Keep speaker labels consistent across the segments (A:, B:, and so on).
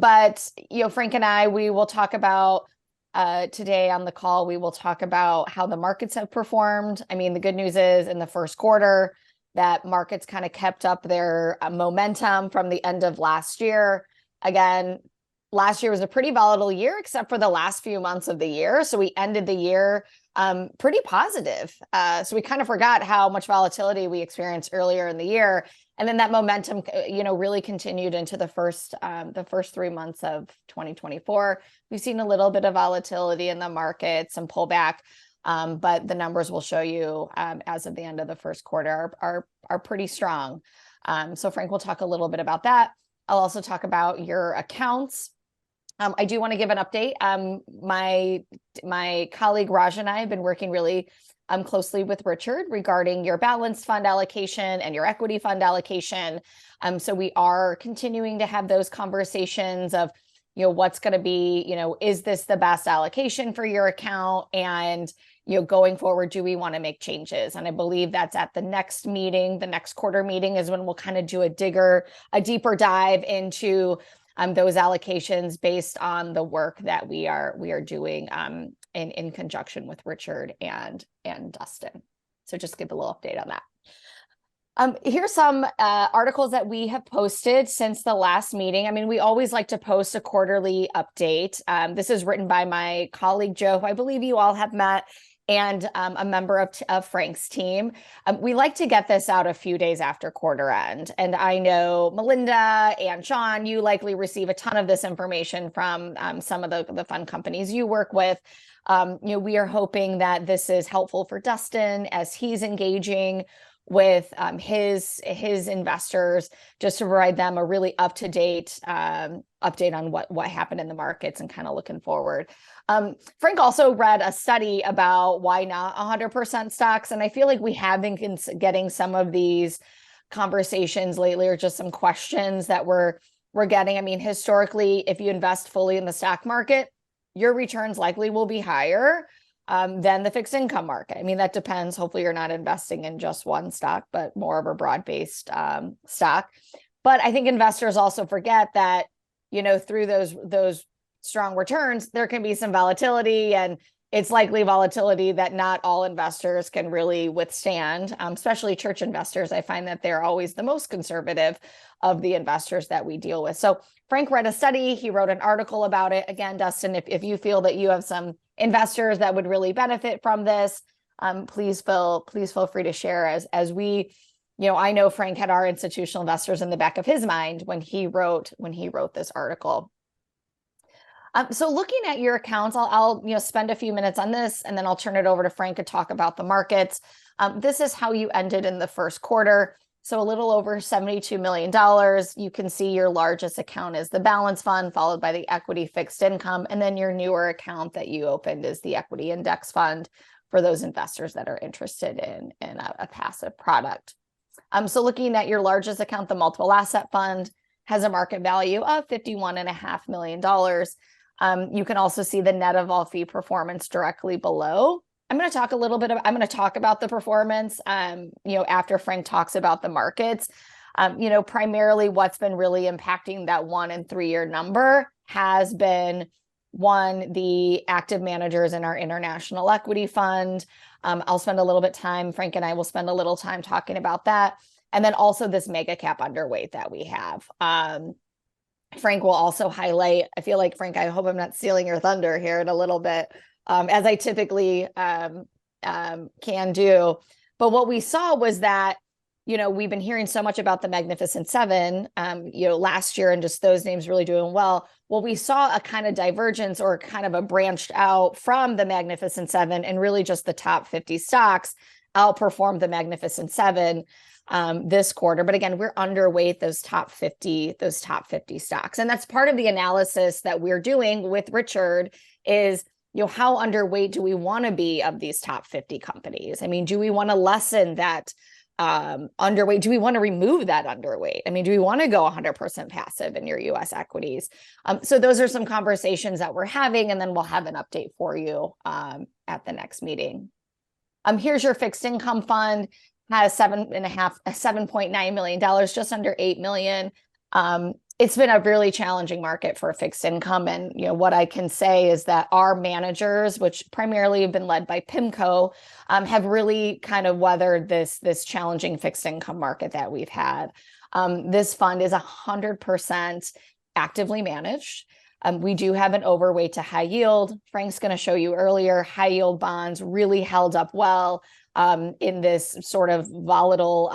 A: But, Frank and I, we will talk about today on the call, we will talk about how the markets have performed. I mean, the good news is in the first quarter that markets kind of kept up their momentum from the end of last year. Again, last year was a pretty volatile year, except for the last few months of the year. So we ended the year pretty positive. So we kind of forgot how much volatility we experienced earlier in the year. And then that momentum, really continued into the first 3 months of 2024. We've seen a little bit of volatility in the market, some pullback, but the numbers will show you as of the end of the first quarter are pretty strong. So Frank will talk a little bit about that. I'll also talk about your accounts. I do want to give an update. My colleague Raj and I have been working really closely with Richard regarding your balanced fund allocation and your equity fund allocation. So we are continuing to have those conversations of, what's going to be, is this the best allocation for your account? And, going forward, do we want to make changes? And I believe that's at the next meeting. The next quarter meeting is when we'll kind of do a deeper dive into those allocations based on the work that we are doing in conjunction with Richard and Dustin. So just give a little update on that. Here's some articles that we have posted since the last meeting. I mean, we always like to post a quarterly update. This is written by my colleague Joe, who I believe you all have met, and a member of Frank's team. We like to get this out a few days after quarter end. And I know Melinda and Sean, you likely receive a ton of this information from some of the fund companies you work with. We are hoping that this is helpful for Dustin as he's engaging with his investors, just to provide them a really up-to-date update on what happened in the markets and kind of looking forward. Frank also read a study about why not 100% stocks. And I feel like we have been getting some of these conversations lately, or just some questions that we're getting. I mean, historically, if you invest fully in the stock market, your returns likely will be higher than the fixed income market. I mean, that depends. Hopefully you're not investing in just one stock, but more of a broad-based stock. But I think investors also forget that, through those strong returns, there can be some volatility, and it's likely volatility that not all investors can really withstand, especially church investors. I find that they're always the most conservative of the investors that we deal with. So Frank read a study, he wrote an article about it. Again, Dustin, if you feel that you have some investors that would really benefit from this, please feel free to share as we, I know Frank had our institutional investors in the back of his mind when he wrote this article. So looking at your accounts, I'll spend a few minutes on this, and then I'll turn it over to Frank to talk about the markets. This is how you ended in the first quarter. So a little over $72 million. You can see your largest account is the balance fund, followed by the equity fixed income. And then your newer account that you opened is the equity index fund for those investors that are interested in a passive product. So looking at your largest account, the multiple asset fund has a market value of $51.5 million. You can also see the net of all fee performance directly below. I'm going to talk about the performance, after Frank talks about the markets. Primarily what's been really impacting that 1 and 3 year number has been, one, the active managers in our international equity fund. I'll spend a little bit time, Frank and I will spend a little time talking about that. And then also this mega cap underweight that we have. Frank will also highlight, I feel like, Frank, I hope I'm not stealing your thunder here in a little bit, as I typically can do. But what we saw was that, we've been hearing so much about the Magnificent Seven, last year, and just those names really doing well. Well, we saw a kind of divergence, or kind of a branched out from the Magnificent Seven, and really just the top 50 stocks outperformed the Magnificent Seven this quarter. But again, we're underweight those top 50 stocks. And that's part of the analysis that we're doing with Richard is, how underweight do we want to be of these top 50 companies? I mean, do we want to lessen that underweight? Do we want to remove that underweight? I mean, do we want to go 100% passive in your US equities? So those are some conversations that we're having, and then we'll have an update for you at the next meeting. Here's your fixed income fund, has $7.9 million, just under $8 million. It's been a really challenging market for fixed income. And what I can say is that our managers, which primarily have been led by PIMCO, have really kind of weathered this challenging fixed income market that we've had. This fund is 100% actively managed. We do have an overweight to high yield. Frank's going to show you earlier, high yield bonds really held up well in this sort of volatile,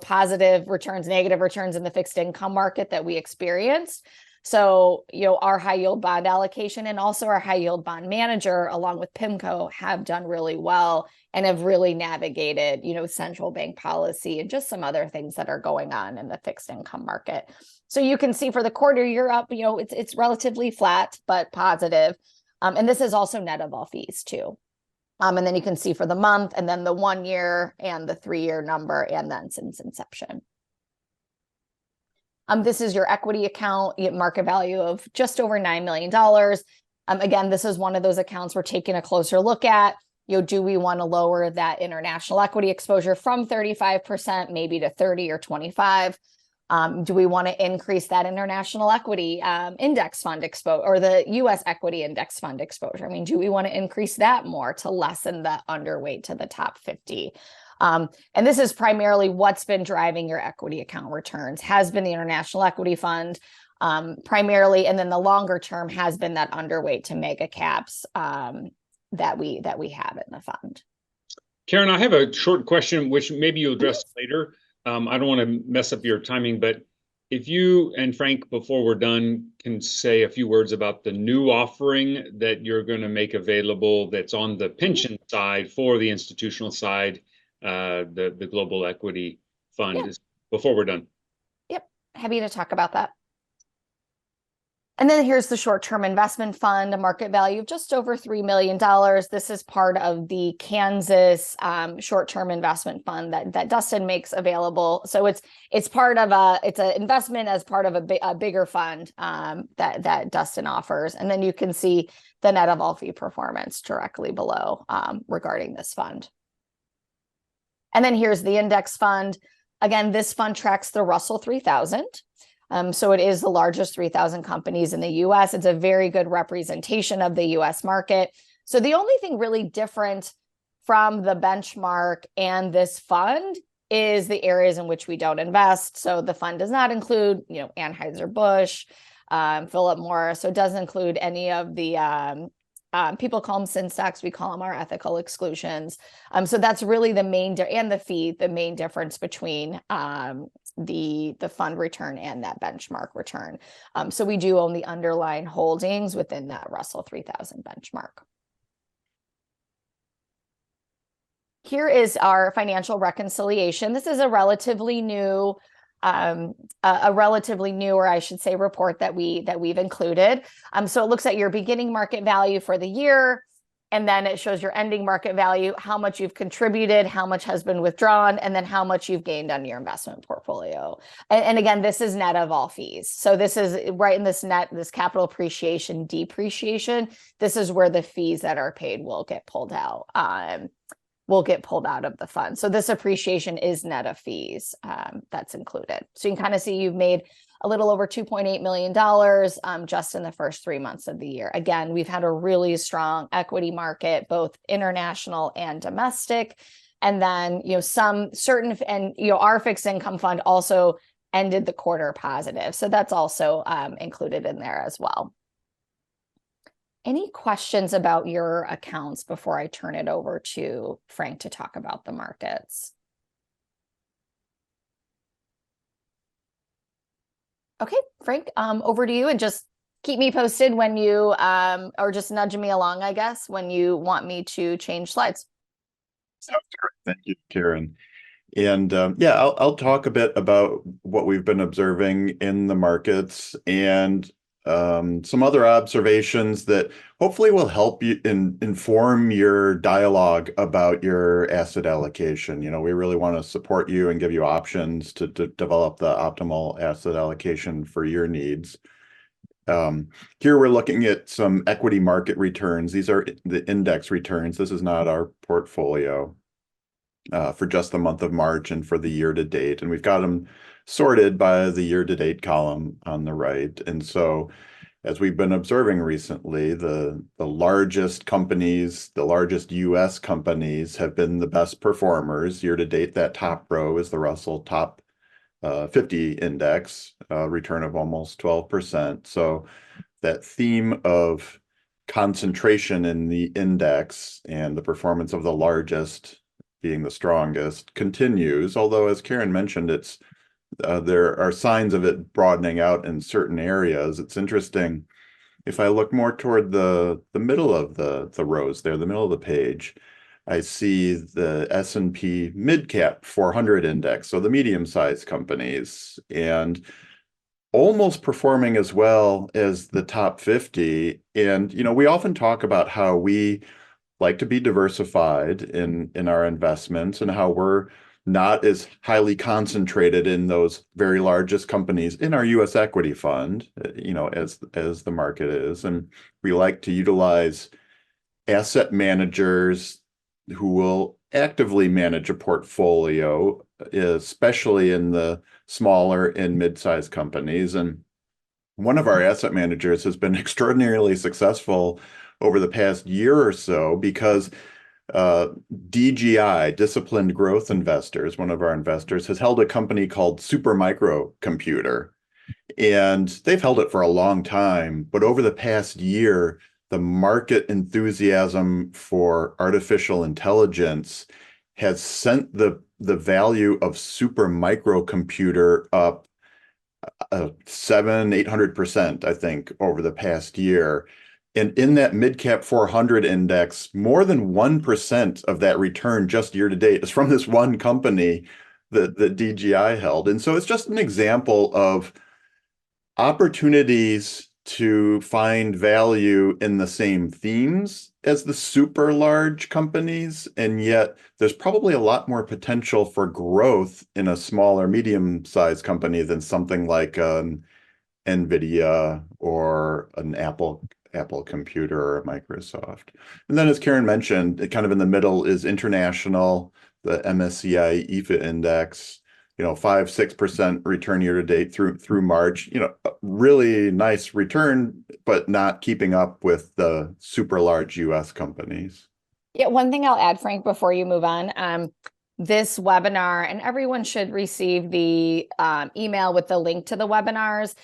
A: positive returns, negative returns in the fixed income market that we experienced. So, our high yield bond allocation and also our high yield bond manager, along with PIMCO, have done really well and have really navigated, central bank policy and just some other things that are going on in the fixed income market. So you can see for the quarter, you're up, it's relatively flat, but positive. And this is also net of all fees too. And then you can see for the month and then the 1 year and the 3-year number, and then since inception. This is your equity account, market value of just over $9 million. Again, this is one of those accounts we're taking a closer look at. Do we want to lower that international equity exposure from 35% maybe to 30 or 25? Do we want to increase that international equity index fund exposure or the U.S. equity index fund exposure? I mean, do we want to increase that more to lessen the underweight to the top 50? And this is primarily what's been driving your equity account returns, has been the international equity fund primarily, and then the longer term has been that underweight to mega caps that we have in the fund.
B: Karen, I have a short question, which maybe you'll address later. I don't want to mess up your timing, but if you and Frank, before we're done, can say a few words about the new offering that you're going to make available that's on the pension side for the institutional side, the Global Equity Fund, before we're done.
A: Yep, happy to talk about that. And then here's the short-term investment fund, a market value of just over $3 million. This is part of the Kansas short-term investment fund that Dustin makes available. So it's part of it's an investment as part of a bigger fund that Dustin offers. And then you can see the net of all fee performance directly below regarding this fund. And then here's the index fund. Again, this fund tracks the Russell 3000. So it is the largest 3,000 companies in the U.S. It's a very good representation of the U.S. market. So the only thing really different from the benchmark and this fund is the areas in which we don't invest. So the fund does not include, Anheuser-Busch, Philip Morris. So it doesn't include any of the people call them sin stocks. We call them our ethical exclusions. So that's really the main and the main difference between the fund return and that benchmark return. So we do own the underlying holdings within that Russell 3000 benchmark. Here is our financial reconciliation. This is a relatively new, or I should say, report that we've included. So it looks at your beginning market value for the year, and then it shows your ending market value, how much you've contributed, how much has been withdrawn, and then how much you've gained on your investment portfolio. And again, this is net of all fees. So this is right in this capital appreciation, depreciation. This is where the fees that are paid will get pulled out. Of the fund. So this appreciation is net of fees that's included. So you can kind of see you've made a little over $2.8 million just in the first 3 months of the year. Again, we've had a really strong equity market, both international and domestic. And then, our fixed income fund also ended the quarter positive. So that's also included in there as well. Any questions about your accounts before I turn it over to Frank to talk about the markets? Okay, Frank, over to you, and just keep me posted when you, or just nudge me along, I guess, when you want me to change slides.
C: Sounds great. Thank you, Karen. And I'll talk a bit about what we've been observing in the markets and some other observations that hopefully will help you inform your dialogue about your asset allocation. We really want to support you and give you options to develop the optimal asset allocation for your needs. Here we're looking at some equity market returns. These are the index returns. This is not our portfolio for just the month of March and for the year to date. And we've got them sorted by the year-to-date column on the right. And so as we've been observing recently, the largest companies, the largest US companies have been the best performers. Year-to-date, that top row is the Russell Top 50 index, return of almost 12%. So that theme of concentration in the index and the performance of the largest being the strongest continues. Although, as Karen mentioned, there are signs of it broadening out in certain areas. It's interesting. If I look more toward the middle of the rows there, the middle of the page, I see the S&P Mid-Cap 400 index, so the medium-sized companies, and almost performing as well as the top 50. And, we often talk about how we like to be diversified in our investments and how we're not as highly concentrated in those very largest companies in our US equity fund, as the market is. And we like to utilize asset managers who will actively manage a portfolio, especially in the smaller and mid-sized companies. And one of our asset managers has been extraordinarily successful over the past year or so because DGI, Disciplined Growth Investors, one of our investors, has held a company called Supermicro Computer. And they've held it for a long time. But over the past year, the market enthusiasm for artificial intelligence has sent the value of Supermicro Computer up 700-800%, I think, over the past year. And in that mid-cap 400 index, more than 1% of that return just year to date is from this one company that DGI held. And so it's just an example of opportunities to find value in the same themes as the super large companies. And yet there's probably a lot more potential for growth in a smaller, medium-sized company than something like NVIDIA or an Apple computer or a Microsoft. And then, as Karen mentioned, kind of in the middle is international, the MSCI EFA index, 5-6% return year to date through March, really nice return, but not keeping up with the super large US companies.
A: Yeah, one thing I'll add, Frank, before you move on, this webinar, and everyone should receive the email with the link to the webinars.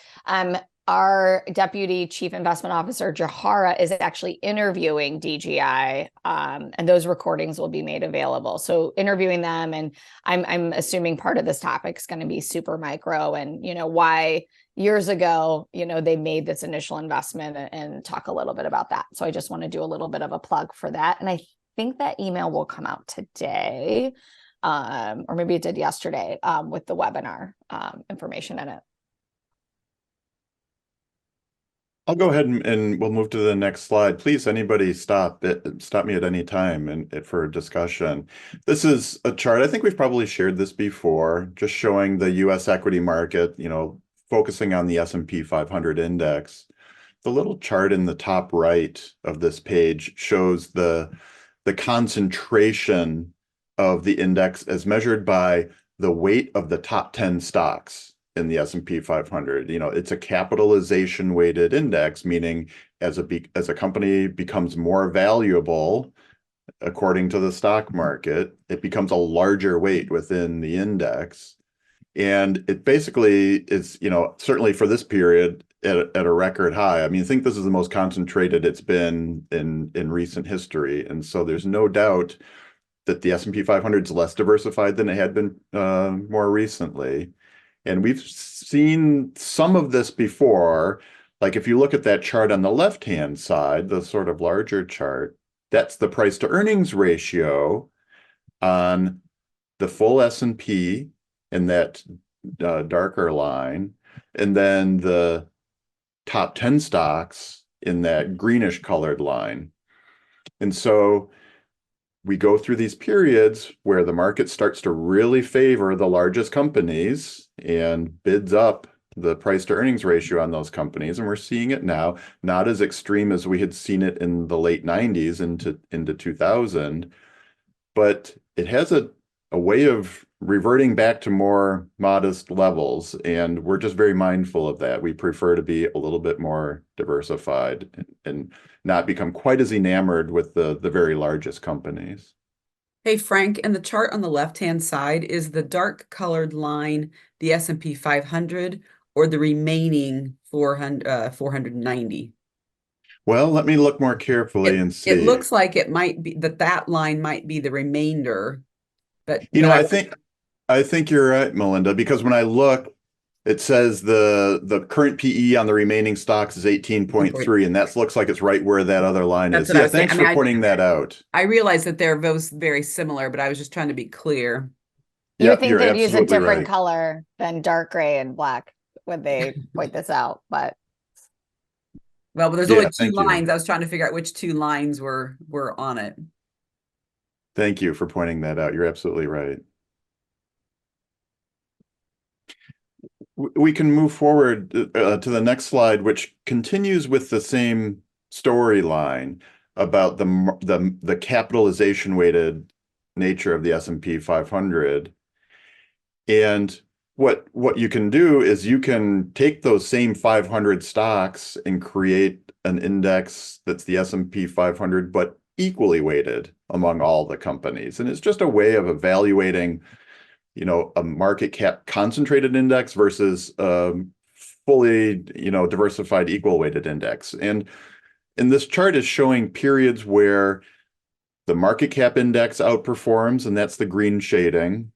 A: Our Deputy Chief Investment Officer, Jahara, is actually interviewing DGI, and those recordings will be made available. So interviewing them, and I'm assuming part of this topic is going to be Supermicro and, why years ago, they made this initial investment and talk a little bit about that. So I just want to do a little bit of a plug for that. And I think that email will come out today, or maybe it did yesterday, with the webinar information in it.
C: I'll go ahead and we'll move to the next slide. Please, anybody stop me at any time and for a discussion. This is a chart. I think we've probably shared this before, just showing the US equity market, focusing on the S&P 500 index. The little chart in the top right of this page shows the concentration of the index as measured by the weight of the top 10 stocks in the S&P 500. It's a capitalization weighted index, meaning as a company becomes more valuable according to the stock market, it becomes a larger weight within the index. And it basically is, certainly for this period at a record high. I mean, I think this is the most concentrated it's been in recent history. And so there's no doubt that the S&P 500 is less diversified than it had been more recently. And we've seen some of this before. Like if you look at that chart on the left-hand side, the sort of larger chart, that's the price to earnings ratio on the full S&P in that darker line, and then the top 10 stocks in that greenish colored line. And so we go through these periods where the market starts to really favor the largest companies and bids up the price to earnings ratio on those companies. And we're seeing it now, not as extreme as we had seen it in the late 90s into 2000, but it has a way of reverting back to more modest levels, and we're just very mindful of that. We prefer to be a little bit more diversified and not become quite as enamored with the very largest companies.
D: Hey, Frank, in the chart on the left-hand side, is the dark colored line the S&P 500 or the remaining 490?
C: Well, let me look more carefully and see.
D: It looks like it might be that line might be the remainder, but
C: I think you're right, Melinda, because when I look, it says the current PE on the remaining stocks is 18.3, and that looks like it's right where that other line
D: That's
C: is.
D: what I
C: Yeah,
D: was saying.
C: thanks
D: I mean,
C: for pointing that out.
D: I realize that they're both very similar, but I was just trying to be clear.
A: You
C: Yeah,
A: would think
C: you're
A: they'd use a
C: absolutely
A: different
C: right.
A: color than dark gray and black when they point this out, but
D: Well, but there's
C: Yeah,
D: only two
C: thank you.
D: lines. I was trying to figure out which two lines were on it.
C: Thank you for pointing that out. You're absolutely right. We can move forward to the next slide, which continues with the same storyline about the capitalization weighted nature of the S&P 500. And what you can do is you can take those same 500 stocks and create an index that's the S&P 500, but equally weighted among all the companies. And it's just a way of evaluating, a market cap concentrated index versus fully, diversified equal weighted index. And this chart is showing periods where the market cap index outperforms, and that's the green shading.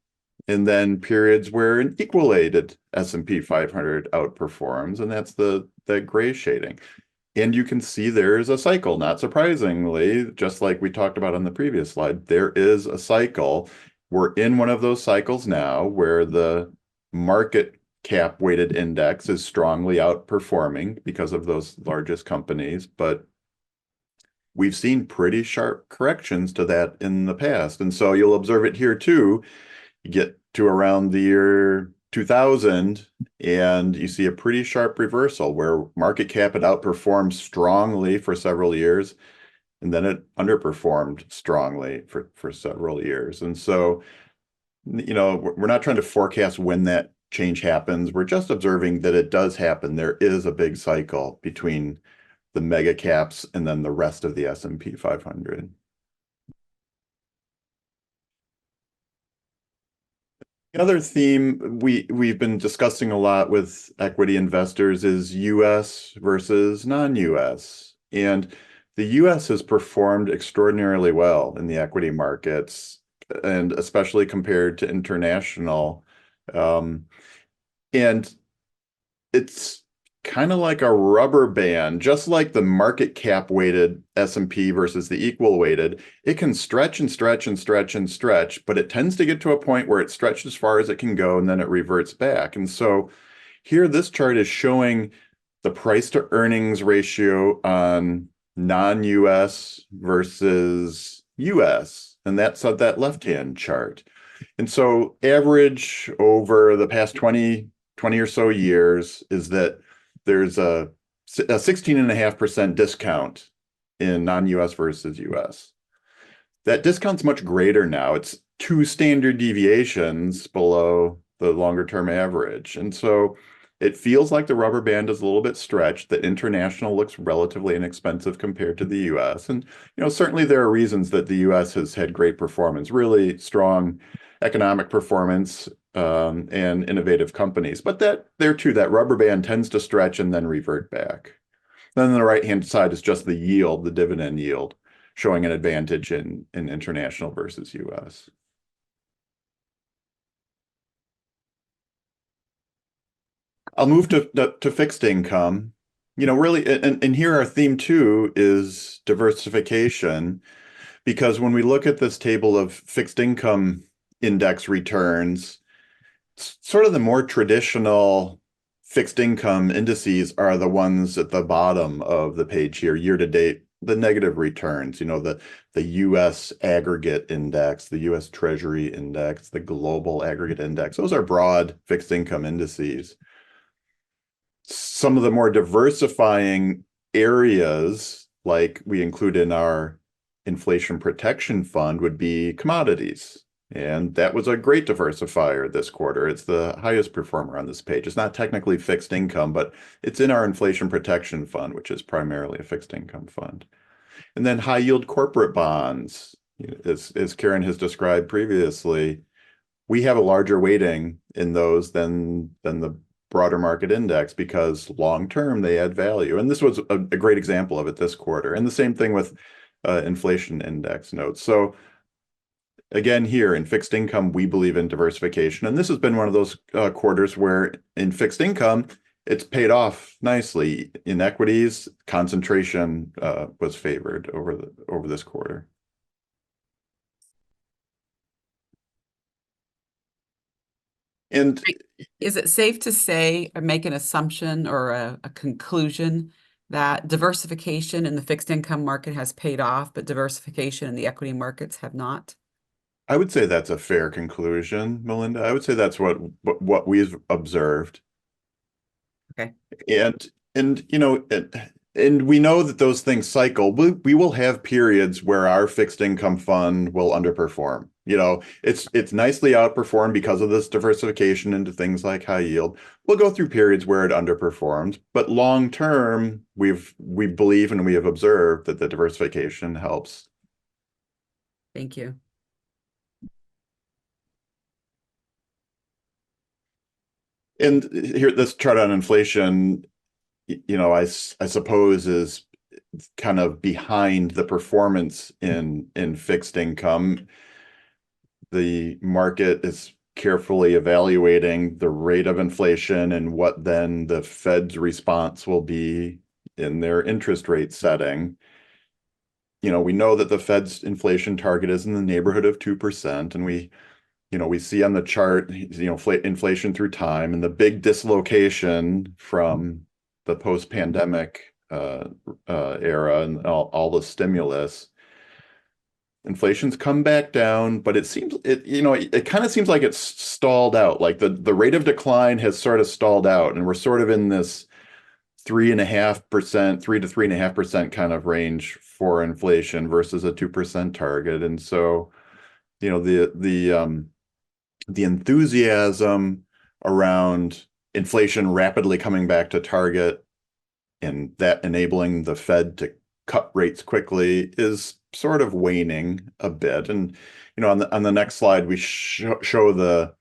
C: And then periods where an equal weighted S&P 500 outperforms, and that's the gray shading. And you can see there is a cycle, not surprisingly, just like we talked about on the previous slide, there is a cycle. We're in one of those cycles now where the market cap weighted index is strongly outperforming because of those largest companies, but we've seen pretty sharp corrections to that in the past. And so you'll observe it here too. You get to around the year 2000 and you see a pretty sharp reversal where market cap had outperformed strongly for several years, and then it underperformed strongly for several years. And so, we're not trying to forecast when that change happens. We're just observing that it does happen. There is a big cycle between the mega caps and then the rest of the S&P 500. Another theme we've been discussing a lot with equity investors is US versus non-US. And the US has performed extraordinarily well in the equity markets, and especially compared to international. And it's kind of like a rubber band, just like the market cap weighted S&P versus the equal weighted. It can stretch and stretch and stretch and stretch, but it tends to get to a point where it stretches as far as it can go and then it reverts back. And so here, this chart is showing the price to earnings ratio on non-US versus US. And that's that left-hand chart. And so average over the past 20 or so years is that there's a 16.5% discount in non-US versus US. That discount's much greater now. It's 2 standard deviations below the longer term average. And so it feels like the rubber band is a little bit stretched, that international looks relatively inexpensive compared to the US. And, certainly there are reasons that the US has had great performance, really strong economic performance, and innovative companies. But that rubber band tends to stretch and then revert back. Then on the right-hand side is just the yield, the dividend yield, showing an advantage in international versus US. I'll move to fixed income. Really, and here our theme too is diversification, because when we look at this table of fixed income index returns, sort of the more traditional fixed income indices are the ones at the bottom of the page here, year to date, the negative returns, the US aggregate index, the US Treasury index, the global aggregate index. Those are broad fixed income indices. Some of the more diversifying areas, like we include in our inflation protection fund, would be commodities. And that was a great diversifier this quarter. It's the highest performer on this page. It's not technically fixed income, but it's in our inflation protection fund, which is primarily a fixed income fund. And then high yield corporate bonds, as Karen has described previously, we have a larger weighting in those than the broader market index because long term they add value. And this was a great example of it this quarter. And the same thing with inflation index notes. So again, here in fixed income, we believe in diversification. And this has been one of those quarters where in fixed income, it's paid off nicely. In equities, concentration was favored over this quarter. And
D: is it safe to say or make an assumption or a conclusion that diversification in the fixed income market has paid off, but diversification in the equity markets have not?
C: I would say that's a fair conclusion, Melinda. I would say that's what we've observed.
D: Okay.
C: And we know that those things cycle. We will have periods where our fixed income fund will underperform. It's nicely outperformed because of this diversification into things like high yield. We'll go through periods where it underperforms, but long term, we believe and we have observed that the diversification helps.
D: Thank you.
C: And here, this chart on inflation, I suppose is kind of behind the performance in fixed income. The market is carefully evaluating the rate of inflation and what then the Fed's response will be in their interest rate setting. We know that the Fed's inflation target is in the neighborhood of 2%, and we see on the chart, inflation through time and the big dislocation from the post-pandemic era and all the stimulus. Inflation's come back down, but it kind of seems like it's stalled out. Like the rate of decline has sort of stalled out, and we're sort of in this 3.5%, 3 to 3.5% kind of range for inflation versus a 2% target. And so, the enthusiasm around inflation rapidly coming back to target and that enabling the Fed to cut rates quickly is sort of waning a bit. And on the next slide, we show the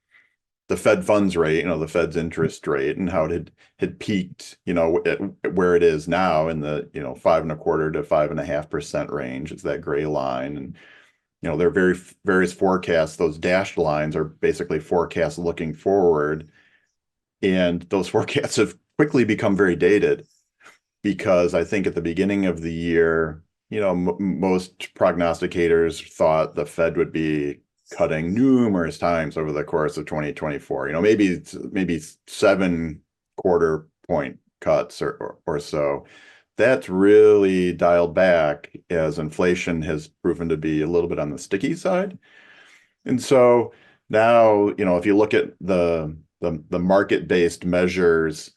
C: Fed funds rate, the Fed's interest rate, and how it had peaked, where it is now in the 5.25% to 5.5% range. It's that gray line. And there are various forecasts. Those dashed lines are basically forecasts looking forward. And those forecasts have quickly become very dated because I think at the beginning of the year, most prognosticators thought the Fed would be cutting numerous times over the course of 2024. Maybe 7 quarter point cuts or so. That's really dialed back as inflation has proven to be a little bit on the sticky side. And so now, if you look at the market-based measures,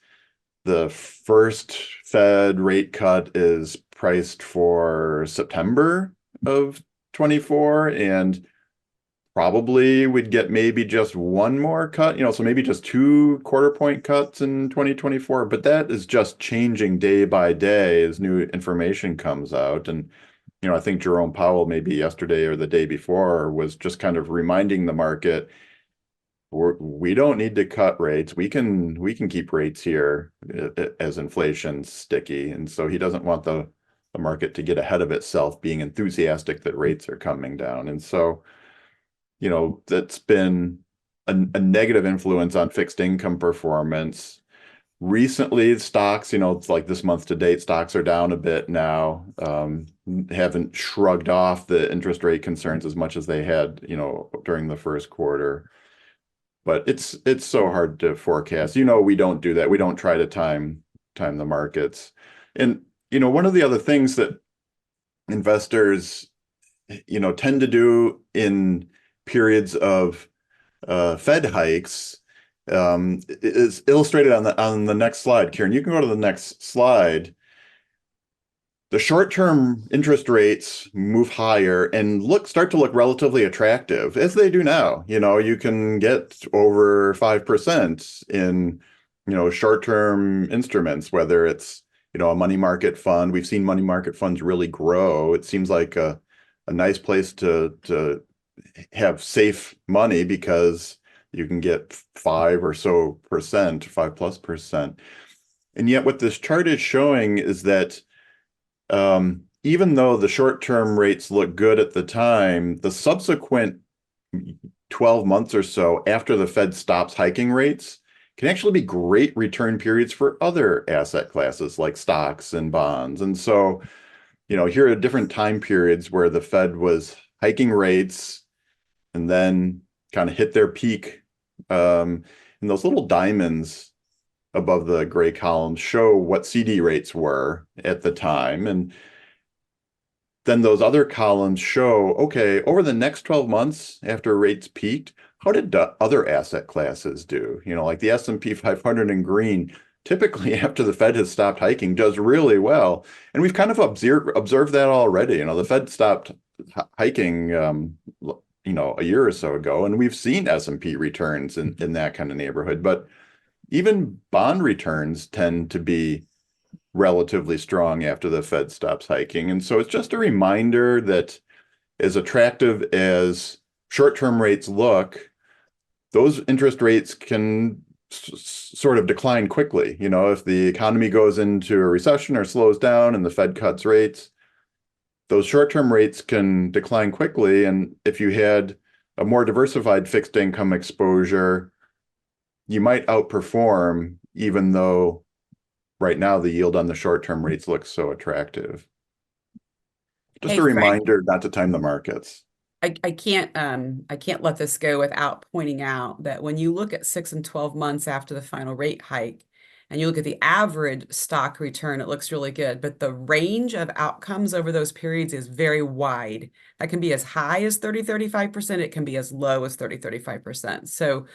C: the first Fed rate cut is priced for September of 24, and probably we'd get maybe just one more cut, so maybe just 2 quarter point cuts in 2024. But that is just changing day by day as new information comes out. And, I think Jerome Powell, maybe yesterday or the day before, was just kind of reminding the market, we don't need to cut rates. We can keep rates here as inflation's sticky. And so he doesn't want the market to get ahead of itself, being enthusiastic that rates are coming down. And so, that's been a negative influence on fixed income performance. Recently, stocks, it's like this month to date, stocks are down a bit now, haven't shrugged off the interest rate concerns as much as they had, during the first quarter. But it's so hard to forecast. We don't do that. We don't try to time the markets. And, one of the other things that investors, tend to do in periods of Fed hikes is illustrated on the next slide. Karen, you can go to the next slide. the short-term interest rates move higher and start to look relatively attractive, as they do now. You can get over 5% in, short-term instruments, whether it's, a money market fund. We've seen money market funds really grow. It seems like a nice place to have safe money because you can get 5+%. And yet what this chart is showing is that even though the short-term rates look good at the time, the subsequent 12 months or so after the Fed stops hiking rates can actually be great return periods for other asset classes like stocks and bonds. And so, here are different time periods where the Fed was hiking rates and then kind of hit their peak. And those little diamonds above the gray columns show what CD rates were at the time. And then those other columns show, okay, over the next 12 months after rates peaked, how did other asset classes do? Like the S&P 500 in green, typically after the Fed has stopped hiking, does really well. And we've kind of observed that already. The Fed stopped hiking, a year or so ago, and we've seen S&P returns in that kind of neighborhood. But even bond returns tend to be relatively strong after the Fed stops hiking. And so it's just a reminder that as attractive as short-term rates look, those interest rates can sort of decline quickly. If the economy goes into a recession or slows down and the Fed cuts rates, those short-term rates can decline quickly. And if you had a more diversified fixed income exposure, you might outperform, even though right now the yield on the short-term rates looks so attractive. Just
D: Hey,
C: a
D: Frank.
C: reminder not to time the markets.
D: I can't let this go without pointing out that when you look at 6 and 12 months after the final rate hike, and you look at the average stock return, it looks really good. But the range of outcomes over those periods is very wide. That can be as high as 30-35%. It can be as low as 30-35%. So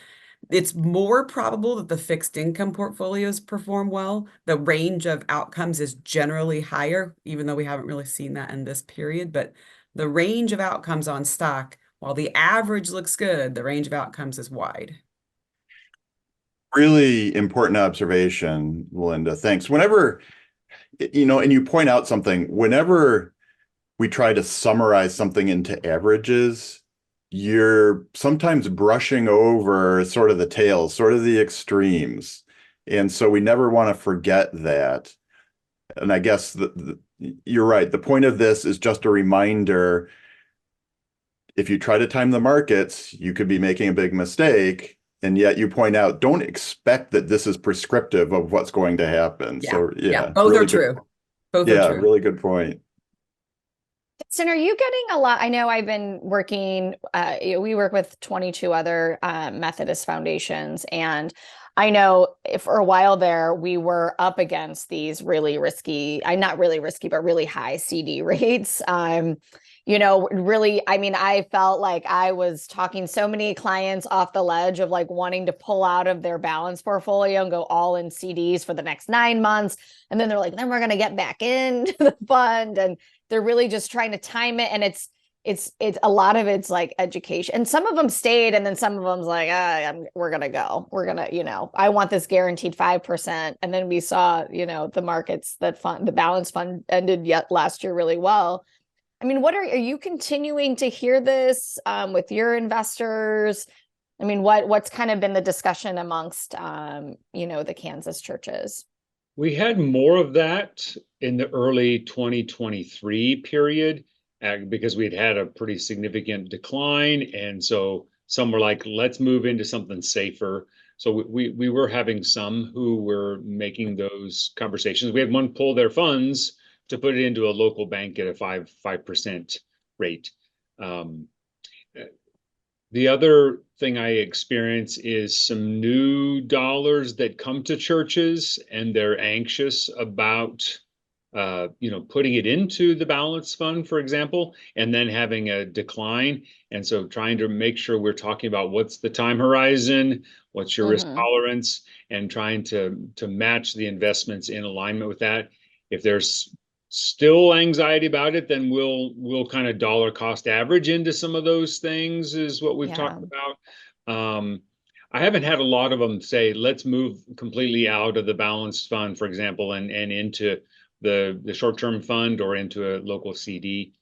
D: it's more probable that the fixed income portfolios perform well. The range of outcomes is generally higher, even though we haven't really seen that in this period. But the range of outcomes on stock, while the average looks good, the range of outcomes is wide.
C: Really important observation, Melinda. Thanks. Whenever, and you point out something, whenever we try to summarize something into averages, you're sometimes brushing over sort of the tails, sort of the extremes. And so we never want to forget that. And I guess you're right. The point of this is just a reminder. If you try to time the markets, you could be making a big mistake. And yet you point out, don't expect that this is prescriptive of what's going to happen.
D: Yeah.
C: So yeah.
D: Both
C: really
D: are true. Both are true.
C: Really good point.
A: So are you getting a lot? I know I've been working, we work with 22 other Methodist foundations. And I know for a while there, we were up against these really risky, not really risky, but really high CD rates. Really, I mean, I felt like I was talking so many clients off the ledge of like wanting to pull out of their balance portfolio and go all in CDs for the next 9 months. And then they're like, then we're going to get back into the fund. And they're really just trying to time it. And it's a lot of it's like education. And some of them stayed. And then some of them's like, we're going to go. We're going to, I want this guaranteed 5%. And then we saw, the markets the balance fund ended last year really well. I mean, are you continuing to hear this with your investors? I mean, what's kind of been the discussion amongst, the Kansas churches?
B: We had more of that in the early 2023 period because we'd had a pretty significant decline. And so some were like, let's move into something safer. So we were having some who were making those conversations. We had one pull their funds to put it into a local bank at a 5% rate. The other thing I experience is some new dollars that come to churches and they're anxious about, putting it into the balance fund, for example, and then having a decline. And so trying to make sure we're talking about what's the time horizon, what's your risk tolerance, and trying to match the investments in alignment with that. If there's still anxiety about it, then we'll kind of dollar cost average into some of those things, is what we've talked about. I haven't had a lot of them say, let's move completely out of the balanced fund, for example, and into the short-term fund or into a local CD.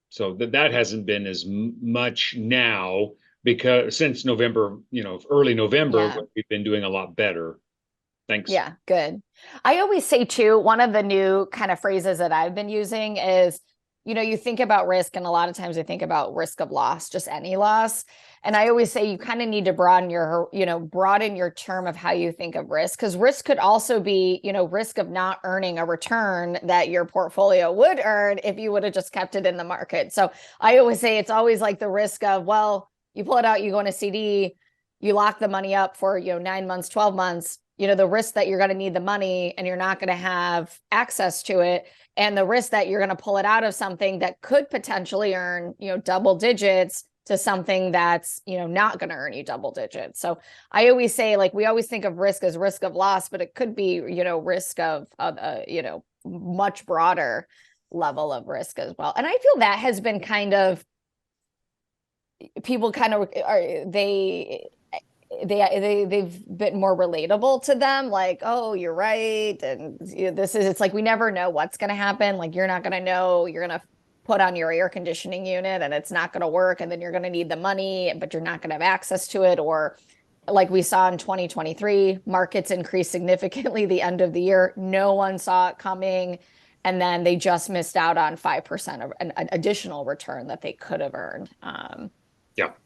B: So that hasn't been as much now, because since November, early November, we've been doing a lot better. Thanks.
A: Yeah, good. I always say too, one of the new kind of phrases that I've been using is, you think about risk, and a lot of times I think about risk of loss, just any loss. And I always say you kind of need to broaden your term of how you think of risk, because risk could also be, risk of not earning a return that your portfolio would earn if you would have just kept it in the market. So I always say it's always like the risk of, well, you pull it out, you go in a CD, you lock the money up for, 9 months, 12 months, the risk that you're going to need the money and you're not going to have access to it. And the risk that you're going to pull it out of something that could potentially earn, double digits to something that's, not going to earn you double digits. So I always say, like, we always think of risk as risk of loss, but it could be, risk of much broader level of risk as well. And I feel that has been kind of, people kind of they've been more relatable to them, like, oh, you're right, and it's like we never know what's going to happen. Like, you're not going to know, you're going to put on your air conditioning unit and it's not going to work, and then you're going to need the money, but you're not going to have access to it. Or like we saw in 2023, markets increased significantly the end of the year, no one saw it coming, and then they just missed out on 5% of an additional return that they could have earned.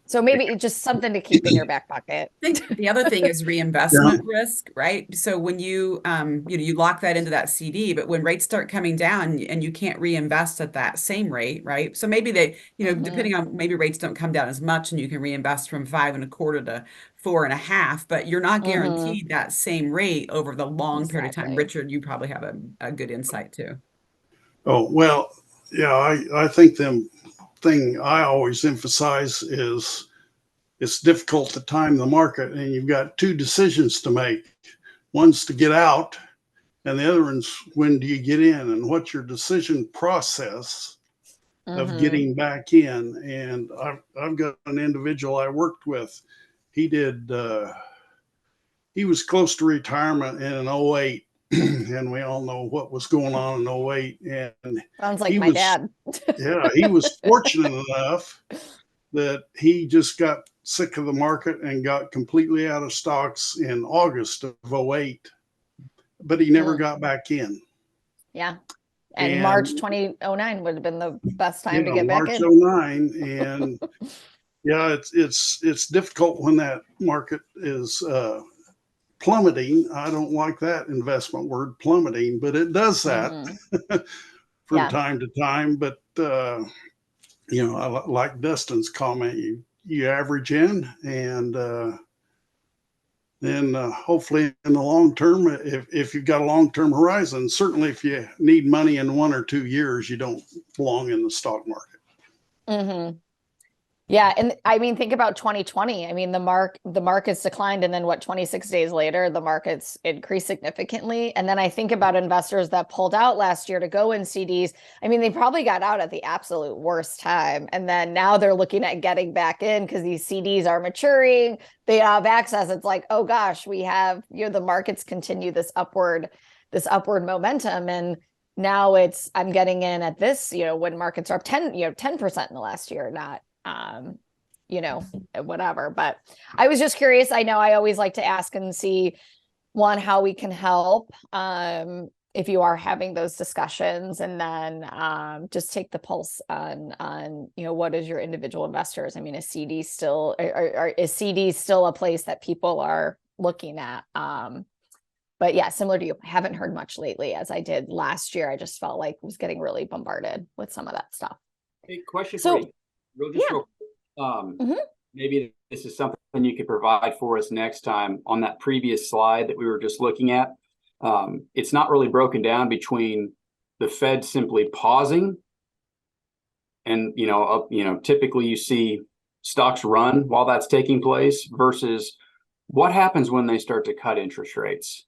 A: So maybe it's just something to keep in your back pocket.
D: I think the other thing is reinvestment risk, right? So when you lock that into that CD, but when rates start coming down and you can't reinvest at that same rate, right? So maybe they, depending on, maybe rates don't come down as much and you can reinvest from 5.25% to 4.5%, but you're not guaranteed that same rate over the long period of time. Richard, you probably have a good insight too.
E: Oh, well, yeah, I think thing I always emphasize is it's difficult to time the market, and you've got two decisions to make. One's to get out, and the other one's when do you get in, and what's your decision process of getting back in. And I've got an individual I worked with. He was close to retirement in 2008. And we all know what was going on in 2008. And
A: sounds like my dad.
E: Yeah, he was fortunate enough that he just got sick of the market and got completely out of stocks in August of 2008, but he never got back in.
A: Yeah. And March 2009 would have been the best time to get back in.
E: March 2009. And yeah, it's difficult when that market is plummeting. I don't like that investment word, plummeting, but it does that from time to time. But I like Dustin's comment, you average in, and then hopefully in the long term, if you've got a long-term horizon, certainly if you need money in 1 or 2 years, you don't belong in the stock market.
A: Yeah. And I mean, think about 2020. I mean, the markets declined, and then 26 days later, the markets increased significantly. And then I think about investors that pulled out last year to go in CDs. I mean, they probably got out at the absolute worst time. And then now they're looking at getting back in because these CDs are maturing. They have access. It's like, oh gosh, we have, the markets continue this upward momentum. And now I'm getting in at this, when markets are up 10% in the last year, not, whatever. But I was just curious. I know I always like to ask and see, one, how we can help if you are having those discussions, and then just take the pulse on what is your individual investors. I mean, is CD still a place that people are looking at? But yeah, similar to you, I haven't heard much lately as I did last year. I just felt like I was getting really bombarded with some of that stuff.
F: Hey, question for you. Maybe this is something you could provide for us next time. On that previous slide that we were just looking at, it's not really broken down between the Fed simply pausing and typically you see stocks run while that's taking place versus what happens when they start to cut interest rates.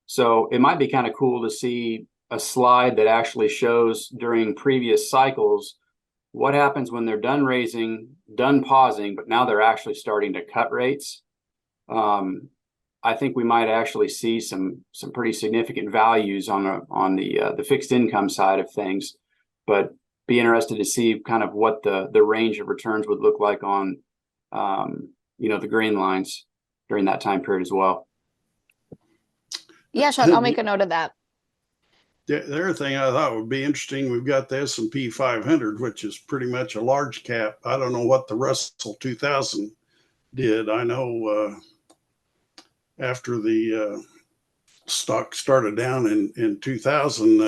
F: So it might be kind of cool to see a slide that actually shows during previous cycles what happens when they're done raising, done pausing, but now they're actually starting to cut rates. I think we might actually see some pretty significant values on the fixed income side of things, but be interested to see kind of what the range of returns would look like on the green lines during that time period as well.
A: Yeah, Sean, I'll make a note of that.
E: The other thing I thought would be interesting, we've got the S&P 500, which is pretty much a large cap. I don't know what the Russell 2000 did. I know after the stock started down in 2000,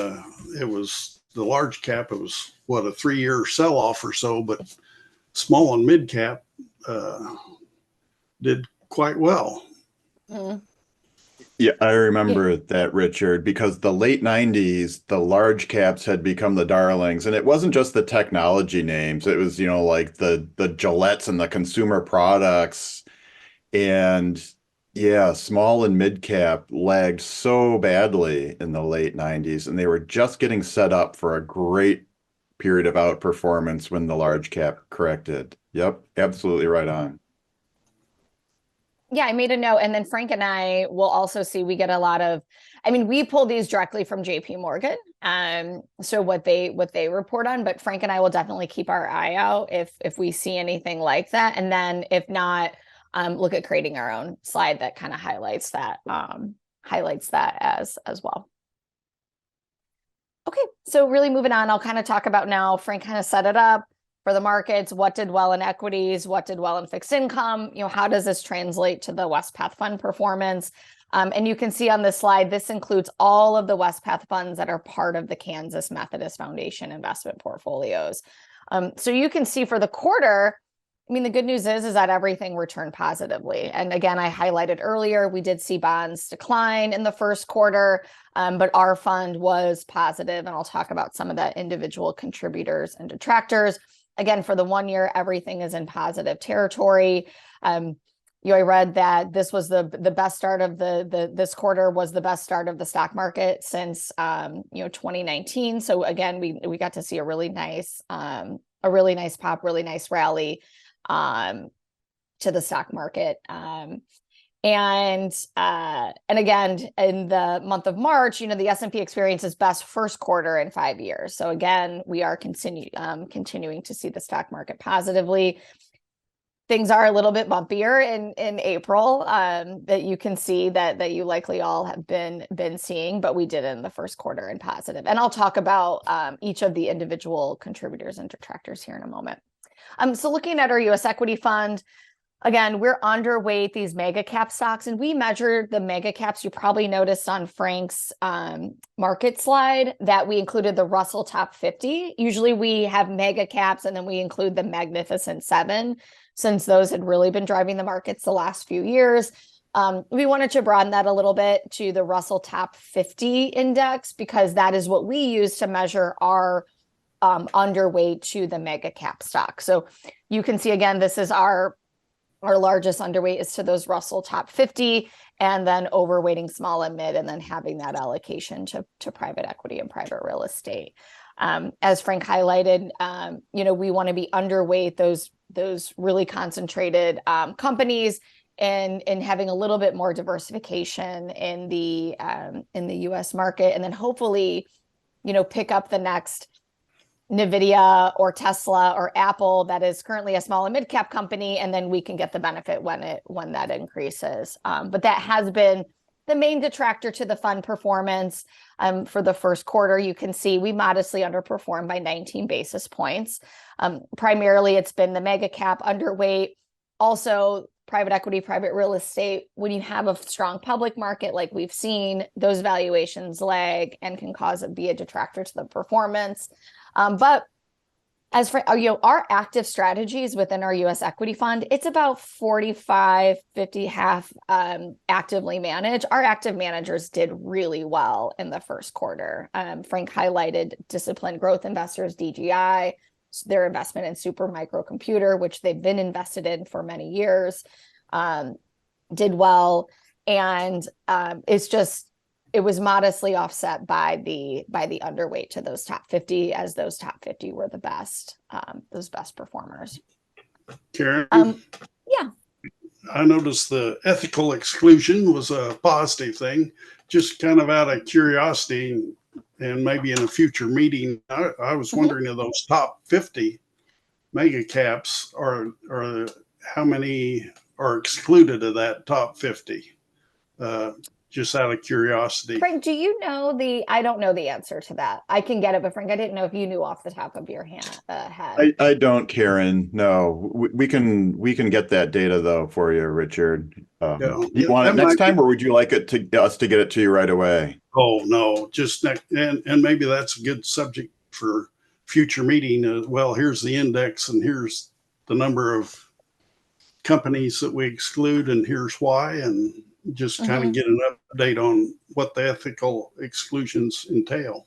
E: it was the large cap. It was what, a 3-year sell-off or so, but small and mid cap did quite well.
A: Mm-hmm.
C: Yeah, I remember that, Richard, because the late 90s, the large caps had become the darlings. And it wasn't just the technology names. It was, like the Gillettes and the consumer products. And yeah, small and mid cap lagged so badly in the late 90s. And they were just getting set up for a great period of outperformance when the large cap corrected. Yep, absolutely right on.
A: Yeah, I made a note. And then Frank and I will also see, we get a lot of, we pull these directly from JP Morgan. So what they report on, but Frank and I will definitely keep our eye out if we see anything like that. And then if not, look at creating our own slide that kind of highlights that as well. Okay, so really moving on, I'll kind of talk about now, Frank kind of set it up for the markets, what did well in equities, what did well in fixed income, how does this translate to the Wespath fund performance? And you can see on this slide, this includes all of the Wespath funds that are part of the Kansas Methodist Foundation investment portfolios. So you can see for the quarter, the good news is that everything returned positively. And again, I highlighted earlier, we did see bonds decline in the first quarter, but our fund was positive. And I'll talk about some of the individual contributors and detractors. Again, for the 1 year, everything is in positive territory. I read that this was the best start of this quarter was the best start of the stock market since 2019. So again, we got to see a really nice pop, really nice rally to the stock market. And again, in the month of March, the S&P experienced its best first quarter in 5 years. So again, we are continuing to see the stock market positively. Things are a little bit bumpier in April that you can see that you likely all have been seeing, but we did in the first quarter in positive. And I'll talk about each of the individual contributors and detractors here in a moment. So looking at our U.S. equity fund, again, we're underweight these mega cap stocks, and we measured the mega caps. You probably noticed on Frank's market slide that we included the Russell Top 50. Usually we have mega caps and then we include the Magnificent Seven, since those had really been driving the markets the last few years. We wanted to broaden that a little bit to the Russell Top 50 index, because that is what we use to measure our underweight to the mega cap stock. So you can see, again, this is our largest underweight is to those Russell Top 50, and then overweighting small and mid, and then having that allocation to private equity and private real estate. As Frank highlighted, we want to be underweight those really concentrated companies, and having a little bit more diversification in the U.S. market, and then hopefully, pick up the next NVIDIA or Tesla or Apple that is currently a small and mid cap company, and then we can get the benefit when that increases. But that has been the main detractor to the fund performance. For the first quarter, you can see we modestly underperformed by 19 basis points. Primarily, it's been the mega cap underweight. Also, private equity, private real estate. When you have a strong public market like we've seen, those valuations lag and can be a detractor to the performance. But as for our active strategies within our U.S. equity fund, it's about 45, 50, half actively managed. Our active managers did really well in the first quarter. Frank highlighted Disciplined Growth Investors, DGI, their investment in Super Microcomputer, which they've been invested in for many years, did well. And it's just it was modestly offset by the underweight to those top 50, as those top 50 were those best performers.
E: Karen?
A: Yeah.
E: I noticed the ethical exclusion was a positive thing, just kind of out of curiosity, and maybe in a future meeting, I was wondering of those top 50 mega caps are how many are excluded of that top 50? Just out of curiosity.
A: Frank, do you know I don't know the answer to that. I can get it, but Frank, I didn't know if you knew off the top of your head.
C: I don't, Karen. No, we can get that data though for you, Richard. Do you want it next time, or would you like us to get it to you right away?
E: Oh no, just next, and maybe that's a good subject for future meeting. Well, here's the index, and here's the number of companies that we exclude, and here's why, and just kind of get an update on what the ethical exclusions entail.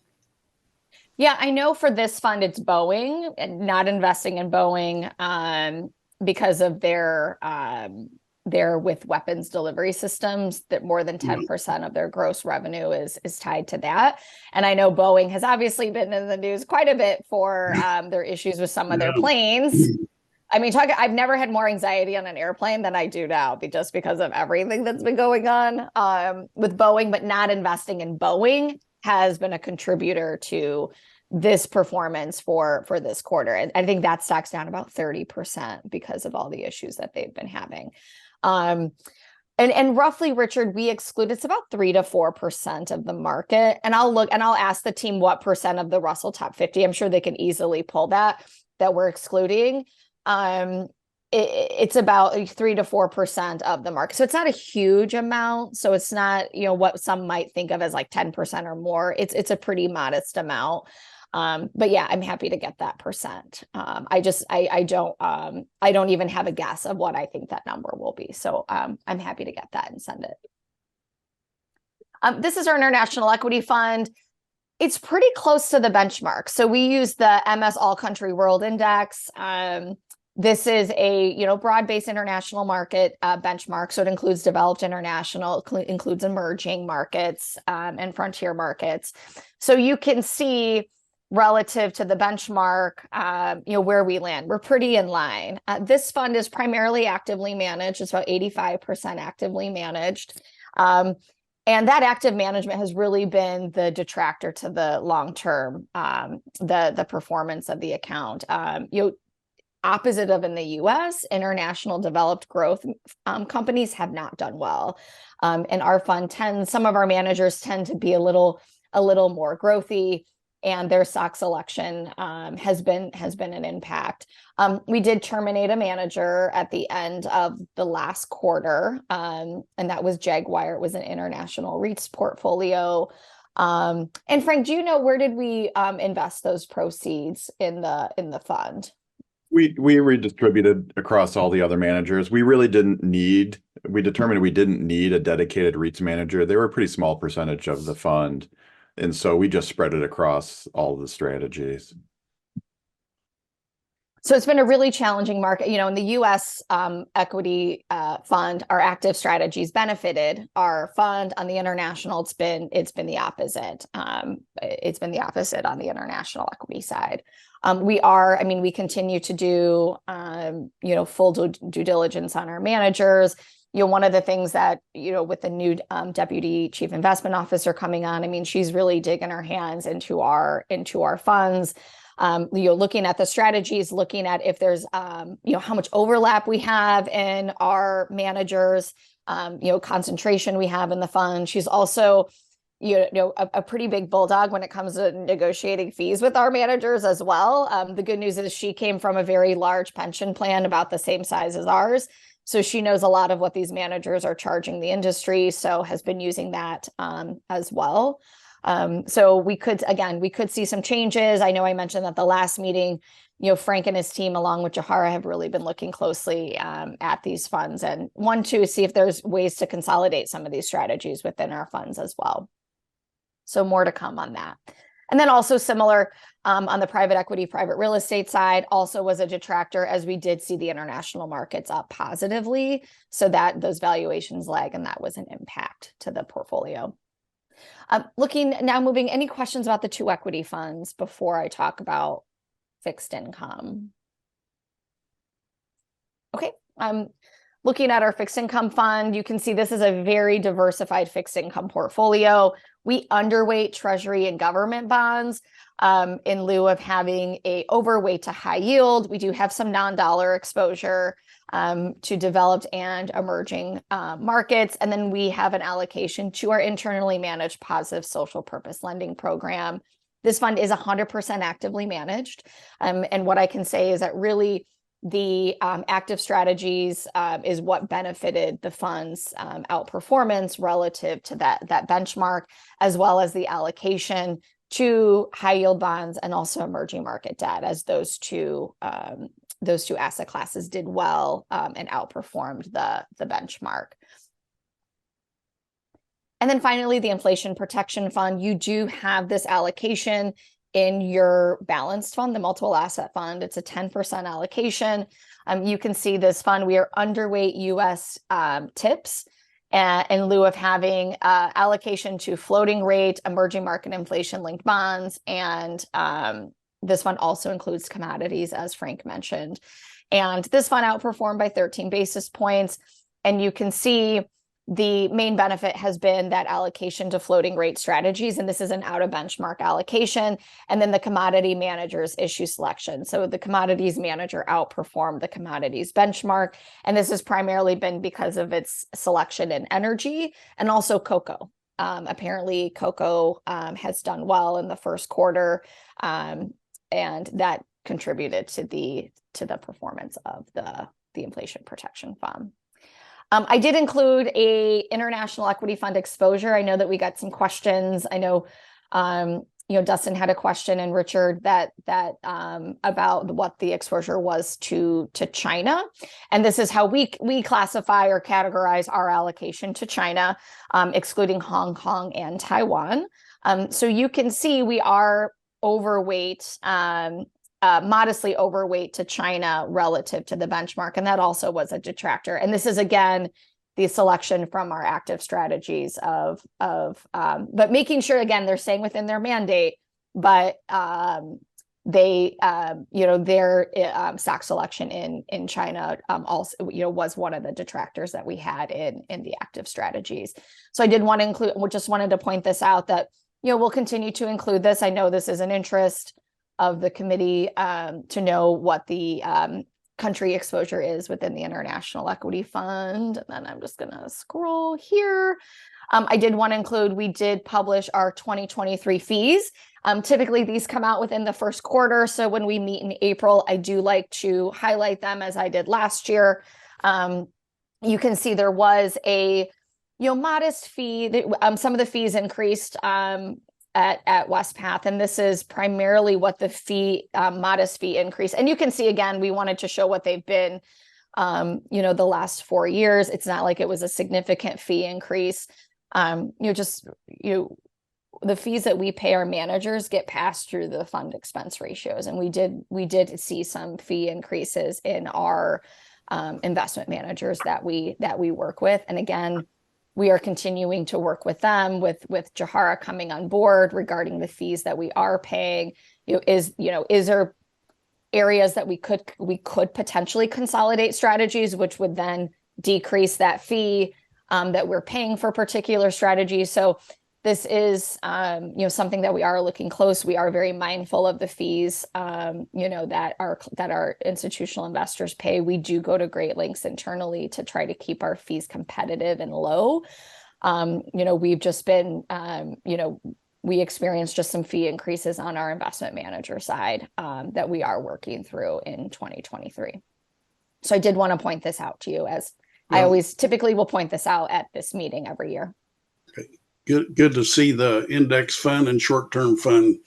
A: Yeah, I know for this fund, it's Boeing, and not investing in Boeing because of their with weapons delivery systems, that more than 10% of their gross revenue is tied to that. And I know Boeing has obviously been in the news quite a bit for their issues with some of their planes. I mean, I've never had more anxiety on an airplane than I do now, just because of everything that's been going on with Boeing. But not investing in Boeing has been a contributor to this performance for this quarter. And I think that stock's down about 30% because of all the issues that they've been having. And roughly, Richard, we exclude, it's about 3 to 4% of the market. And I'll ask the team what percent of the Russell top 50. I'm sure they can easily pull that we're excluding. It's about 3 to 4% of the market. So it's not a huge amount. So it's not, what some might think of as like 10% or more. It's a pretty modest amount. But yeah, I'm happy to get that percent. I don't even have a guess of what I think that number will be. So I'm happy to get that and send it. This is our international equity fund. It's pretty close to the benchmark. So we use the MS All Country World Index. This is a broad-based international market benchmark. So it includes developed international, includes emerging markets and frontier markets. So you can see relative to the benchmark, where we land. We're pretty in line. This fund is primarily actively managed. It's about 85% actively managed. And that active management has really been the detractor to the long-term, the performance of the account. Opposite of in the US, international developed growth companies have not done well. And our fund some of our managers tend to be a little more growthy, and their stock selection has been an impact. We did terminate a manager at the end of the last quarter, and that was Jaguar. It was an international REITs portfolio. And Frank, do you know, where did we invest those proceeds in the fund?
C: We redistributed across all the other managers. We determined we didn't need a dedicated REITs manager. They were a pretty small percentage of the fund. And so we just spread it across all the strategies.
A: So it's been a really challenging market. In the US equity fund, our active strategies benefited our fund. On the international, it's been the opposite. It's been the opposite on the international equity side. We continue to do, full due diligence on our managers. One of the things that, with the new deputy chief investment officer coming on, she's really digging her hands into our funds. Looking at the strategies, looking at if there's, how much overlap we have in our managers, concentration we have in the fund. She's also, a pretty big bulldog when it comes to negotiating fees with our managers as well. The good news is she came from a very large pension plan about the same size as ours. So she knows a lot of what these managers are charging the industry. So has been using that as well. So we could see some changes. I know I mentioned at the last meeting, Frank and his team, along with Jahara, have really been looking closely at these funds and want to see if there's ways to consolidate some of these strategies within our funds as well. So more to come on that. And then also similar on the private equity, private real estate side also was a detractor, as we did see the international markets up positively. So that those valuations lag, and that was an impact to the portfolio. Moving, any questions about the two equity funds before I talk about fixed income? Okay, looking at our fixed income fund, you can see this is a very diversified fixed income portfolio. We underweight treasury and government bonds in lieu of having a overweight to high yield. We do have some non-dollar exposure to developed and emerging markets. And then we have an allocation to our internally managed positive social purpose lending program. This fund is 100% actively managed. And what I can say is that really the active strategies is what benefited the fund's outperformance relative to that benchmark, as well as the allocation to high yield bonds and also emerging market debt, as those two asset classes did well and outperformed the benchmark. And then finally, the inflation protection fund. You do have this allocation in your balanced fund, the multiple asset fund. It's a 10% allocation. You can see this fund, we are underweight US TIPS in lieu of having allocation to floating rate, emerging market inflation linked bonds. And this fund also includes commodities, as Frank mentioned. And this fund outperformed by 13 basis points. And you can see the main benefit has been that allocation to floating rate strategies. And this is an out of benchmark allocation. And then the commodity manager's issue selection. So the commodities manager outperformed the commodities benchmark. And this has primarily been because of its selection in energy and also cocoa. Apparently cocoa has done well in the first quarter. And that contributed to the performance of the inflation protection fund. I did include a international equity fund exposure. I know that we got some questions. I know, Dustin had a question, and Richard, that about what the exposure was to China. And this is how we classify or categorize our allocation to China, excluding Hong Kong and Taiwan. So you can see we are overweight, modestly overweight to China relative to the benchmark. And that also was a detractor. And this is, again, the selection from our active strategies but making sure, again, they're staying within their mandate, but their stock selection in China also, was one of the detractors that we had in the active strategies. So I did want to include, just wanted to point this out that, we'll continue to include this. I know this is an interest of the committee to know what the country exposure is within the International Equity Fund. And then I'm just going to scroll here. I did want to include, we did publish our 2023 fees. Typically, these come out within the first quarter. So when we meet in April, I do like to highlight them as I did last year. You can see there was a modest fee. Some of the fees increased at Wespath, and this is primarily what the modest fee increase. And you can see, again, we wanted to show what they've been, the last 4 years. It's not like it was a significant fee increase. The fees that we pay our managers get passed through the fund expense ratios, and we did see some fee increases in our investment managers that we work with. And again, we are continuing to work with them, with Jahara coming on board regarding the fees that we are paying. Is there areas that we could potentially consolidate strategies, which would then decrease that fee that we're paying for particular strategies. So this is something that we are looking close. We are very mindful of the fees that our institutional investors pay. We do go to great lengths internally to try to keep our fees competitive and low. We've just been we experienced just some fee increases on our investment manager side that we are working through in 2023. So I did want to point this out to you, as I always typically will point this out at this meeting every year.
E: Okay. Good to see the index fund and short-term fund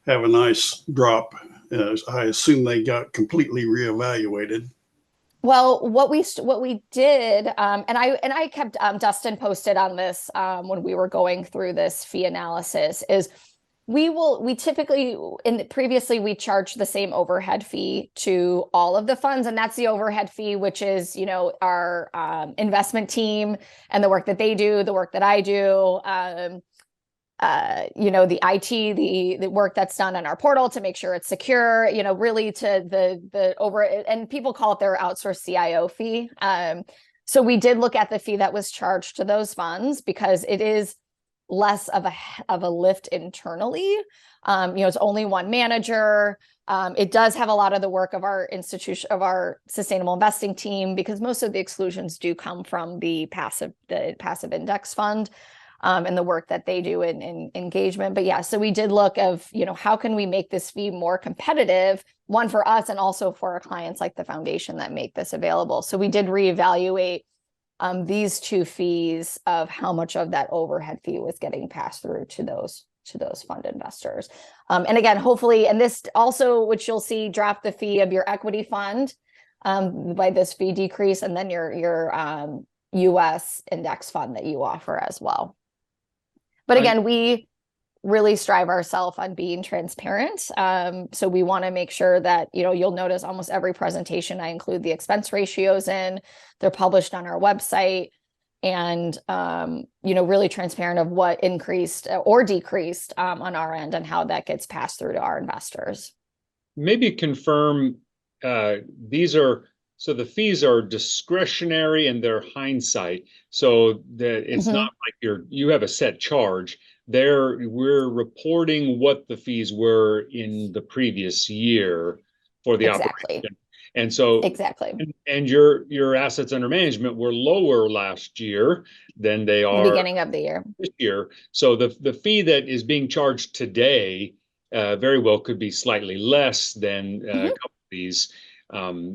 E: have a nice drop. I assume they got completely reevaluated.
A: Well, what we did, and I kept Dustin posted on this when we were going through this fee analysis, is we typically, previously we charged the same overhead fee to all of the funds, and that's the overhead fee, which is our investment team and the work that they do, the work that I do, the IT, the work that's done on our portal to make sure it's secure, really to the over, and people call it their outsourced CIO fee. So we did look at the fee that was charged to those funds because it is less of a lift internally. It's only one manager. It does have a lot of the work of our sustainable investing team, because most of the exclusions do come from the passive index fund, and the work that they do in engagement. But yeah, so we did look of, how can we make this fee more competitive, one for us and also for our clients like the foundation that make this available. So we did reevaluate these two fees of how much of that overhead fee was getting passed through to those fund investors. And again, hopefully, and this also, which you'll see, drop the fee of your equity fund by this fee decrease, and then your US index fund that you offer as well. But again, we really strive ourselves on being transparent. So we want to make sure that, you'll notice almost every presentation I include the expense ratios in. They're published on our website, and, really transparent of what increased or decreased on our end and how that gets passed through to our investors.
B: Maybe confirm the fees are discretionary and they're hindsight. So that it's not like you have a set charge. We're reporting what the fees were in the previous year for the operation. And so and your assets under management were lower last year than they are
A: the beginning of the year
B: this year. So the fee that is being charged today very well could be slightly less than a couple of these.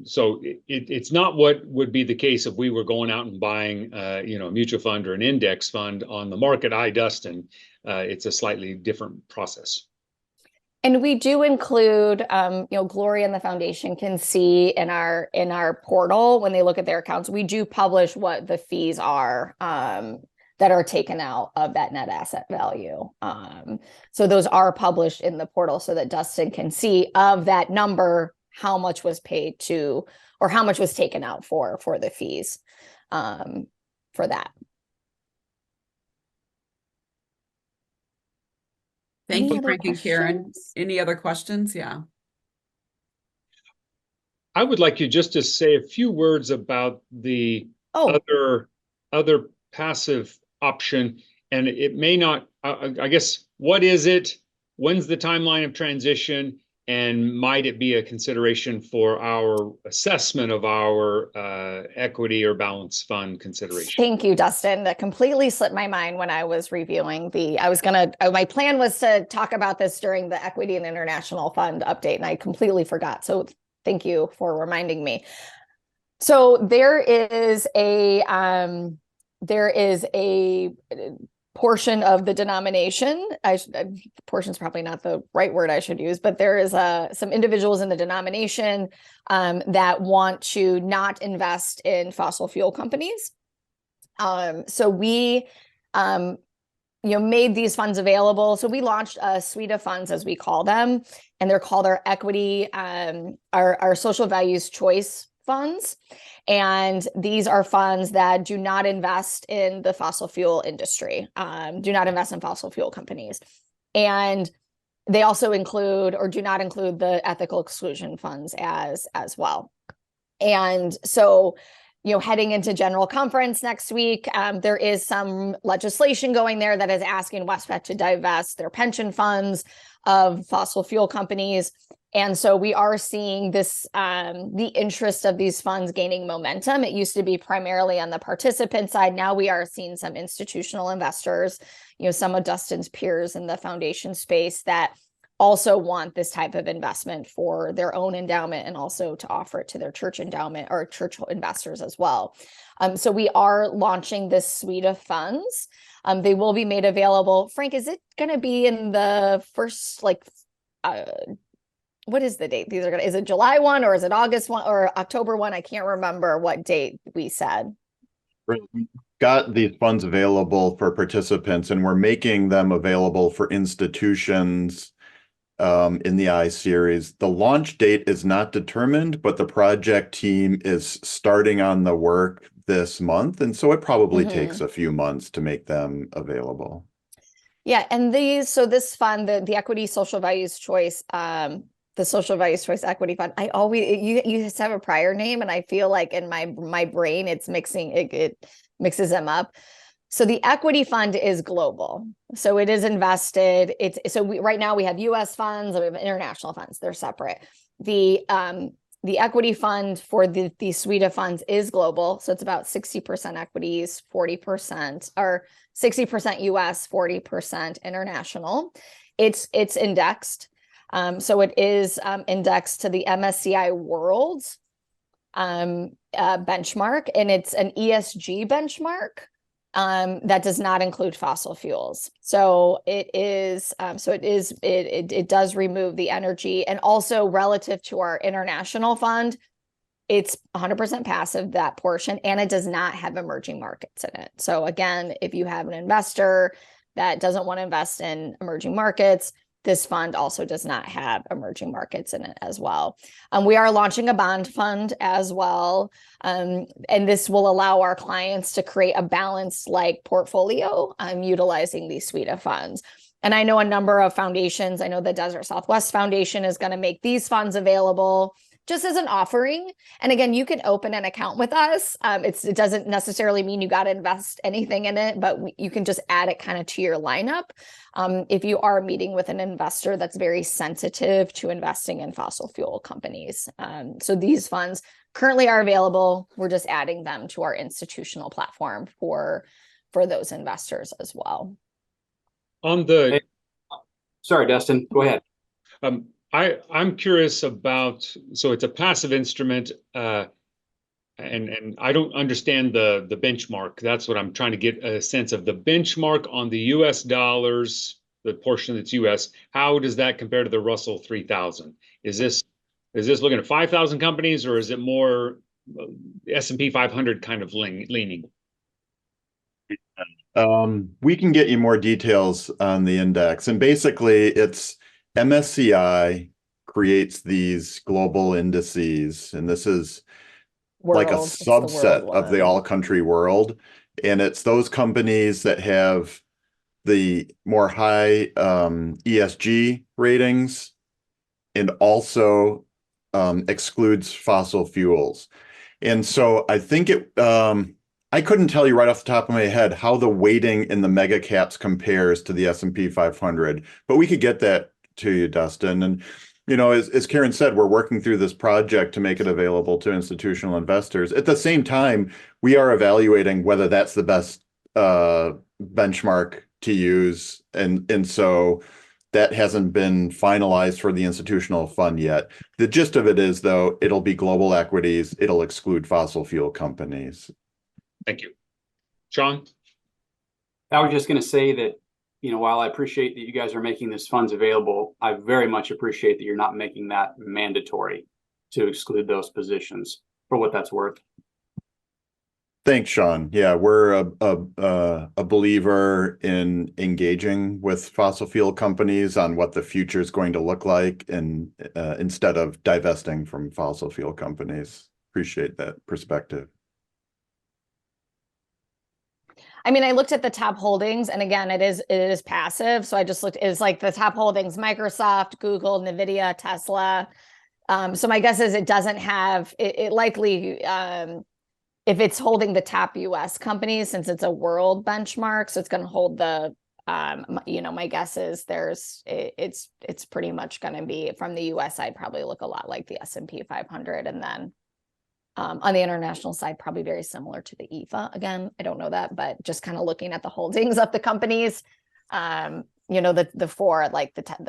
B: So it's not what would be the case if we were going out and buying a mutual fund or an index fund on the market, Dustin. It's a slightly different process.
A: And we do include, Gloria and the foundation can see in our portal when they look at their accounts, we do publish what the fees are that are taken out of that net asset value. So those are published in the portal so that Dustin can see of that number, how much was paid to, or how much was taken out for the fees for that.
D: Thank you, Frank and Karen. Any other questions? Yeah.
B: I would like you just to say a few words about the other passive option. And it may not, I guess, what is it? When's the timeline of transition? And might it be a consideration for our assessment of our equity or balance fund consideration?
A: Thank you, Dustin. That completely slipped my mind when I was reviewing my plan was to talk about this during the Equity and International Fund update, and I completely forgot. So thank you for reminding me. So there is a portion of the denomination. Portion is probably not the right word I should use, but there is some individuals in the denomination that want to not invest in fossil fuel companies. So we, made these funds available. So we launched a suite of funds, as we call them, and they're called our equity, our social values choice funds. And these are funds that do not invest in the fossil fuel industry, do not invest in fossil fuel companies. And they also include, or do not include, the ethical exclusion funds as well. And so, heading into general conference next week, there is some legislation going there that is asking Wespath to divest their pension funds of fossil fuel companies. And so we are seeing this, the interest of these funds gaining momentum. It used to be primarily on the participant side. Now we are seeing some institutional investors, some of Dustin's peers in the foundation space that also want this type of investment for their own endowment and also to offer it to their church endowment or church investors as well. So we are launching this suite of funds. They will be made available. Frank, is it going to be in the first, what is the date? Is it July 1 or is it August 1 or October 1? I can't remember what date we said.
C: We got these funds available for participants, and we're making them available for institutions in the I series. The launch date is not determined, but the project team is starting on the work this month. And so it probably takes a few months to make them available.
A: Yeah, and this fund, the Equity Social Values Choice, the Social Values Choice Equity Fund, I always, you just have a prior name, and I feel like in my brain it's it mixes them up. So the equity fund is global. So it is invested. Right now we have US funds, we have international funds, they're separate. The equity fund for the suite of funds is global. So it's about 60% equities, 40%, or 60% US, 40% international. It's indexed. So it is indexed to the MSCI World benchmark, and it's an ESG benchmark. That does not include fossil fuels. So it does remove the energy, and also relative to our international fund, it's 100% passive, that portion, and it does not have emerging markets in it. So again, if you have an investor that doesn't want to invest in emerging markets, this fund also does not have emerging markets in it as well. We are launching a bond fund as well. And this will allow our clients to create a balanced like portfolio utilizing these suite of funds. And I know a number of foundations, I know the Desert Southwest Foundation is going to make these funds available just as an offering. And again, you can open an account with us. It doesn't necessarily mean you got to invest anything in it, but you can just add it kind of to your lineup if you are meeting with an investor that's very sensitive to investing in fossil fuel companies. So these funds currently are available. We're just adding them to our institutional platform for those investors as well.
F: Sorry, Dustin, go ahead.
B: I'm curious about, so it's a passive instrument, and I don't understand the benchmark. That's what I'm trying to get a sense of. The benchmark on the US dollars, the portion that's US, how does that compare to the Russell 3000? Is this looking at 5,000 companies, or is it more S&P 500 kind of leaning?
C: We can get you more details on the index, and basically it's MSCI creates these global indices, and this is like a subset of the all-country world. And it's those companies that have the more high ESG ratings, and also excludes fossil fuels. And so I think I couldn't tell you right off the top of my head how the weighting in the mega caps compares to the S&P 500, but we could get that to you, Dustin. And, you know, as Karen said, we're working through this project to make it available to institutional investors. At the same time, we are evaluating whether that's the best benchmark to use. And so that hasn't been finalized for the institutional fund yet. The gist of it is, though, it'll be global equities. It'll exclude fossil fuel companies.
B: Thank you. Sean?
F: I was just going to say that, you know, while I appreciate that you guys are making these funds available, I very much appreciate that you're not making that mandatory to exclude those positions, for what that's worth.
C: Thanks, Sean. Yeah, we're a believer in engaging with fossil fuel companies on what the future is going to look like, and instead of divesting from fossil fuel companies. Appreciate that perspective.
A: I mean, I looked at the top holdings, and again, it is passive. So I just looked, it's like the top holdings: Microsoft, Google, NVIDIA, Tesla. So my guess is it doesn't have it likely, if it's holding the top US companies, since it's a world benchmark, so it's going to hold the, you know, my guess is it's pretty much going to be, from the US side, probably look a lot like the S&P 500, and then on the international side, probably very similar to the EFA. Again, I don't know that, but just kind of looking at the holdings of the companies, you know, the four, like the top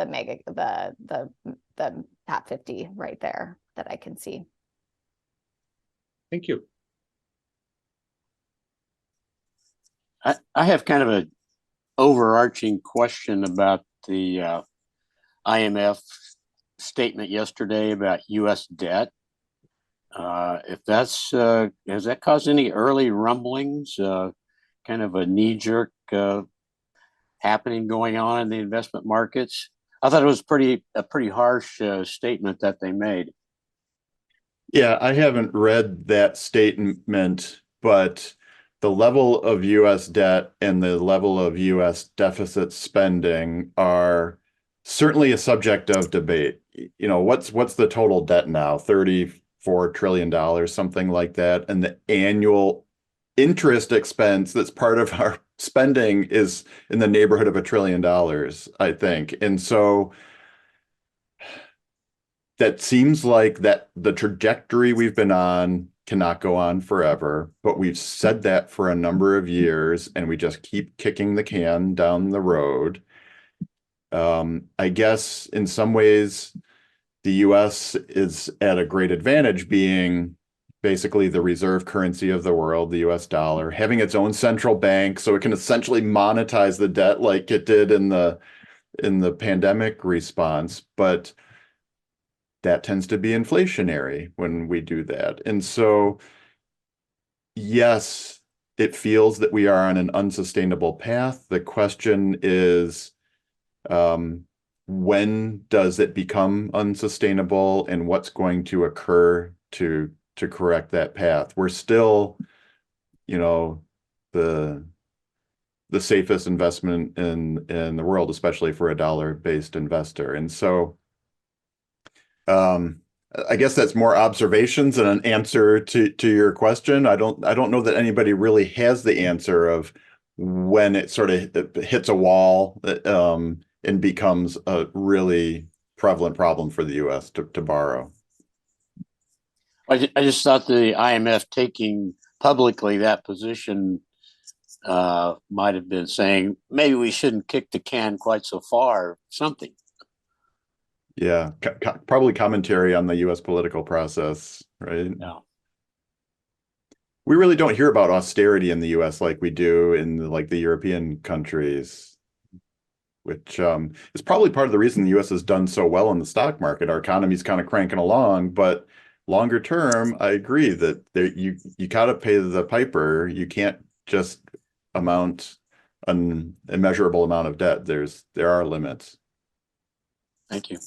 A: 50 right there that I can see.
B: Thank you.
G: I have kind of an overarching question about the IMF statement yesterday about U.S. debt. If that's has that caused any early rumblings, kind of a knee-jerk happening going on in the investment markets? I thought it was a pretty harsh statement that they made.
C: Yeah, I haven't read that statement, but the level of US debt and the level of US deficit spending are certainly a subject of debate. You know, what's the total debt now? $34 trillion, something like that. And the annual interest expense that's part of our spending is in the neighborhood of $1 trillion, I think. And so that seems like that the trajectory we've been on cannot go on forever, but we've said that for a number of years and we just keep kicking the can down the road. I guess in some ways, the US is at a great advantage being basically the reserve currency of the world, the US dollar, having its own central bank, so it can essentially monetize the debt like it did in the pandemic response. But that tends to be inflationary when we do that. And so, yes, it feels that we are on an unsustainable path. The question is, when does it become unsustainable and what's going to occur to correct that path? We're still, you know, the safest investment in the world, especially for a dollar-based investor. And so I guess that's more observations than an answer to your question. I don't know that anybody really has the answer of when it sort of hits a wall and becomes a really prevalent problem for the US to borrow.
G: I just thought the IMF taking publicly that position might have been saying maybe we shouldn't kick the can quite so far, something.
C: Yeah, probably commentary on the US political process, right?
G: No.
C: We really don't hear about austerity in the US like we do in the European countries, which is probably part of the reason the US has done so well in the stock market. Our economy's kind of cranking along, but longer term, I agree that you got to pay the piper. You can't just amount an immeasurable amount of debt. There are limits.
G: Thank you.